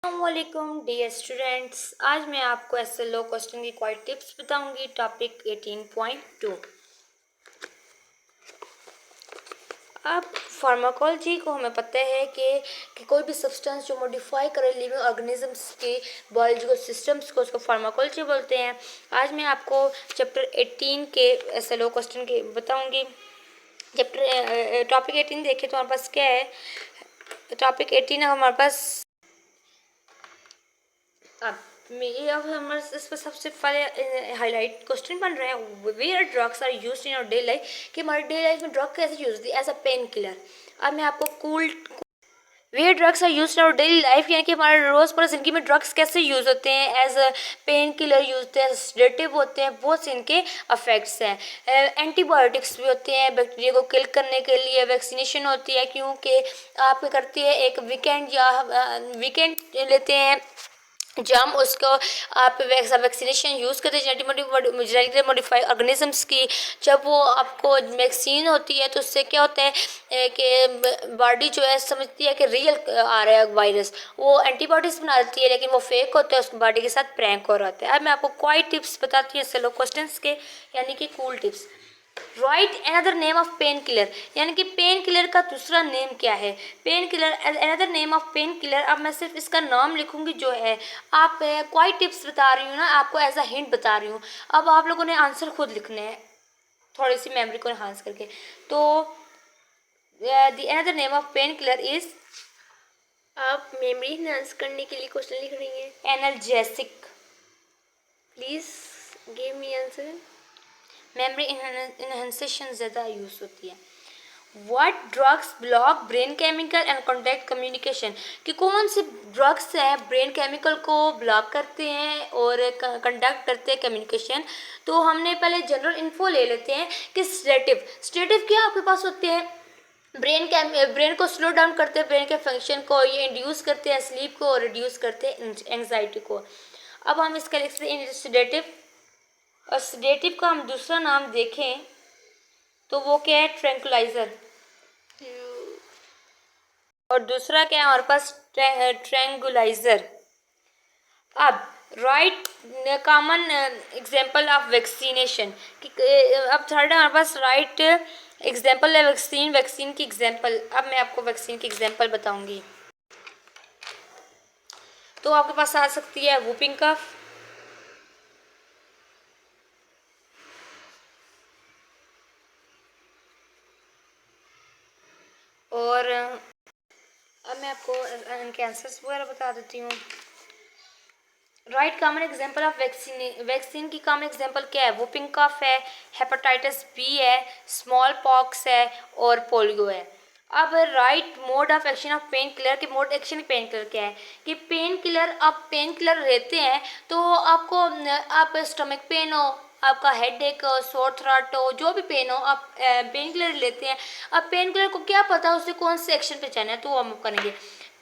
अस्सलामुअलैकुम dear students. आज मैं आपको ऐसे लो क्वेश्चन की क्वाइट टिप्स बताऊंगी। टॉपिक 18.2। अब फार्माकोलॉजी को हमें पता है कि कोई भी सब्सटेंस जो मॉडिफाई करे लिविंग ऑर्गेनिजम्स के बायोलॉजिकल सिस्टम्स को उसको फार्माकोलॉजी बोलते हैं। आज मैं आपको चैप्टर 18 के ऐसे लो क्वेश्चन के बताऊंगी। चैप्टर टॉपिक 18 देखें तो हमारे पास क्या है। टॉपिक 18 हमारे पास अब हमारे इस पर सबसे पहले हाईलाइट क्वेश्चन बन रहे हैं where drugs are used in our daily life, कि हमारे डेली लाइफ में ड्रग कैसे यूज होती है एज अ पेन किलर। अब मैं आपको where drugs are used in our daily life, यानी कि हमारे रोज़मर्रा ज़िंदगी में ड्रग्स कैसे यूज़ होते हैं। As a pain killer use होते हैं, सेडेटिव होते हैं, बहुत से इनके अफेक्ट्स हैं। एंटीबायोटिक्स भी होते हैं बैक्टीरिया को किल करने के लिए। वैक्सीनेशन होती है क्योंकि आप क्या करती है एक वीकेंड लेते हैं जब हम उसको आप वैक्सीनेशन यूज़ करते हैं जेनेटिकली मॉडिफाइड ऑर्गेनिजम्स की। जब वो आपको वैक्सीन होती है तो उससे क्या होता है कि बॉडी जो है समझती है कि रियल आ रहा है वायरस, वो एंटीबॉडीज बना देती है, लेकिन वो फेक होता है, उसकी बॉडी के साथ प्रैंक हो रहा है। अब मैं आपको क्वाइट टिप्स बताती हूँ चलो क्वेश्चंस के, यानी कि cool tips. Right another name of pain killer, यानी कि पेन किलर का दूसरा नेम क्या है। Pain killer another name of pen killer. अब मैं सिर्फ इसका नाम लिखूंगी जो है, आप क्वाइट टिप्स बता रही हूँ ना, आपको एज अ हिंट बता रही हूँ। अब आप लोगों ने आंसर खुद लिखने हैं थोड़ी सी मेमोरी को एनहांस करके। तो the another name of painkiller is, आप मेमोरी एनहांस करने के लिए क्वेश्चन लिख रही हैं। एनर्जेसिक। Please give me answer. Memory enhancement ज़्यादा यूज़ होती है। What drugs block brain chemical and contact communication, कि कौन से ड्रग्स हैं ब्रेन केमिकल को ब्लॉक करते हैं और कंडक्ट करते हैं कम्युनिकेशन। तो हमने पहले जनरल इन्फो ले लेते हैं कि स्टेटिव क्या आपके पास होते हैं, ब्रेन को स्लो डाउन करते हैं, ब्रेन के फंक्शन को ये इंड्यूस करते हैं, स्लीप को रिड्यूस करते हैं, एंग्जाइटी को। अब हम इसका लिखते हैं सेडेटिव, और सेडेटिव का हम दूसरा नाम देखें तो वो क्या है, ट्रैंकुलाइजर। और दूसरा क्या है हमारे पास, ट्रैंगुलाइजर। अब right common example of vaccination, अब थर्ड है हमारे पास राइट एग्जांपल है वैक्सीन की एग्जांपल। अब मैं आपको वैक्सीन की एग्जांपल बताऊंगी। तो आपके पास आ सकती है वूपिंग कफ, और अब मैं आपको इनके आंसर्स वगैरह बता देती हूँ। Right common example of vaccine की कॉमन एग्जांपल क्या है, वुपिंग कफ है, हेपेटाइटिस बी है, स्मॉल पॉक्स है और पोलियो है। अब right mode of action of pain killer, के मोड एक्शन पेन किलर क्या है, कि पेन किलर आप पेन किलर लेते हैं तो आपको आप स्टमक पेन हो, आपका हेड एक हो, सोर थ्रोट हो, जो भी पेन हो, आप पेन किलर लेते हैं। अब पेन किलर को क्या पता उसे कौन से एक्शन पे जाना है, तो वो हम करेंगे।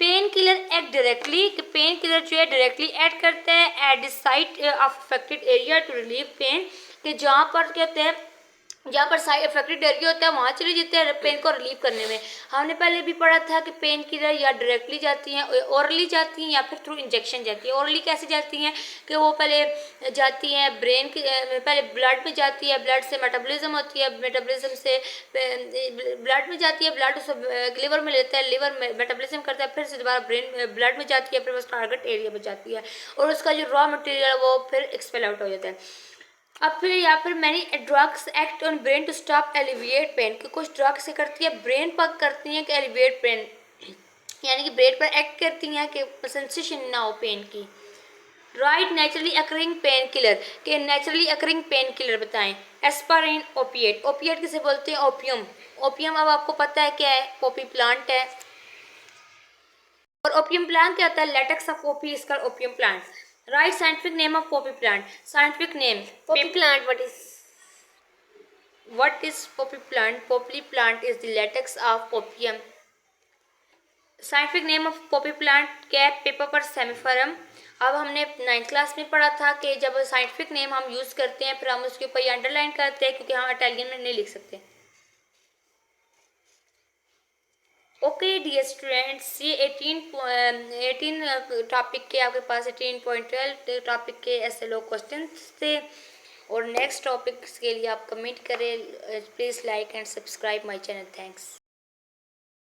Pain killer act directly, pain killer जो है डायरेक्टली एक्ट करता है at the site of affected area to relieve pain, कि जहाँ पर कहते हैं जहाँ पर साइड अफेक्टेड एरिया होता है वहाँ चले जाते हैं पेन को रिलीव करने में। हमने पहले भी पढ़ा था कि पेन किलर या डायरेक्टली जाती हैं, ओरली जाती हैं या फिर थ्रू इंजेक्शन जाती है। ओरली कैसे जाती हैं, कि वो पहले जाती हैं ब्रेन की, पहले ब्लड में जाती है, ब्लड से मेटाबॉलिज्म होती है, मेटाबॉलिज्म से ब्लड में जाती है, ब्लड उसे लिवर में लेता है, लिवर में मेटाबॉलिज्म करता है, फिर से दोबारा ब्रेन ब्लड में जाती है, फिर वो टारगेट एरिया में जाती है और उसका जो रॉ मटेरियल है वो फिर एक्सपेल आउट हो जाता है। अब फिर यहाँ पर many drugs act on brain to stop alleviate pain, कि कुछ ड्रग्स से करती है ब्रेन पर करती हैं कि एलिविएट पेन, यानी कि ब्रेन पर एक्ट करती हैं कि सेंसेशन ना हो पेन की। Right naturally occurring pain killer, के नेचुरली अकरिंग पेन किलर बताएं। एस्पारिन, ओपिएट। ओपिएट किसे बोलते हैं, ओपियम। ओपियम अब आपको पता है क्या है, पोपी प्लांट है। और ओपियम प्लांट क्या होता है, लेटेक्स ऑफ ओपी इसका opium plant. Right scientific name of Poppy plant, scientific name Poppy plant, what is poppy plant? Poppy plant is the latex of opium. Scientific name of Poppy plant क्या है, paper सेमिफरम। अब हमने 9th class में पढ़ा था कि जब साइंटिफिक नेम हम यूज़ करते हैं फिर हम उसके ऊपर ये अंडरलाइन करते हैं क्योंकि हम इटालियन में नहीं लिख सकते। ओके डियर स्टूडेंट्स, ये 18 टॉपिक के आपके पास 18.12 टॉपिक के ऐसे लोग क्वेश्चन थे। और नेक्स्ट टॉपिक्स के लिए आप कमेंट करें। Please like and subscribe my channel. Thanks.